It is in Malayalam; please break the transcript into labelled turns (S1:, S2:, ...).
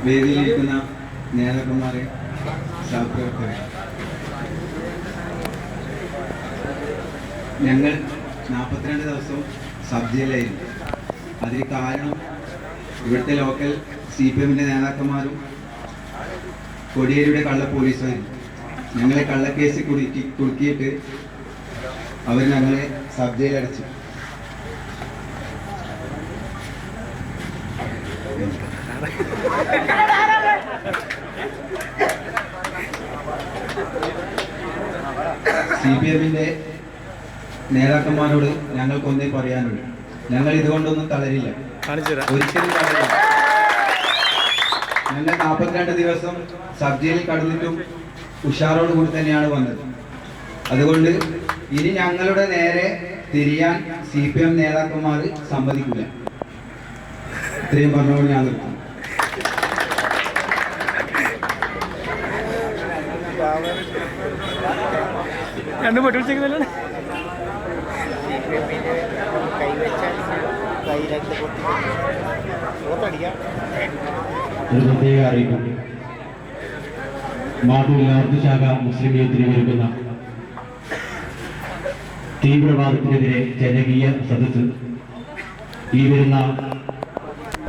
S1: വേദിയിലിരിക്കുന്ന നേതാക്കന്മാരെ, സഹപ്രവർത്തകരെ, ഞങ്ങൾ 42 ദിവസവും സബ് ജയിലായിരുന്നു. അതിന് കാരണം ഇവിടുത്തെ ലോക്കൽ CPM-ന്റെ നേതാക്കന്മാരും കോടിയേരിയുടെ കള്ള പോലീസുമായിരുന്നു. ഞങ്ങളെ കള്ളക്കേസ് കുടുക്കിയിട്ട് അവർ ഞങ്ങളെ സബ് ജയിലടച്ചു. CPM-ന്റെ നേതാക്കന്മാരോട് ഞങ്ങൾക്കൊന്നേ പറയാനുള്ളൂ, ഞങ്ങൾ ഇതുകൊണ്ടൊന്നും തളരില്ല, ഒരിക്കലും തളരില്ല. ഞങ്ങൾ 42 ദിവസം സബ് ജയിലിൽ കടന്നിട്ടും ഉഷാറോട് കൂടി തന്നെയാണ് വന്നത്. അതുകൊണ്ട് ഇനി ഞങ്ങളുടെ നേരെ തിരിയാൻ CPM നേതാക്കന്മാർ സമ്മതിക്കില്ല. ഇത്രയും പറഞ്ഞുകൊണ്ട് ഞാൻ നിർത്തും.
S2: ഒരു പ്രത്യേക അറിയിപ്പ്. മാട്ടൂർ നോർത്ത് ശാഖ മുസ്ലിം യൂത്തിന് ഒരുക്കുന്ന തീവ്രവാദത്തിനെതിരെ ജനകീയ സദസ്സ് ഈ വരുന്ന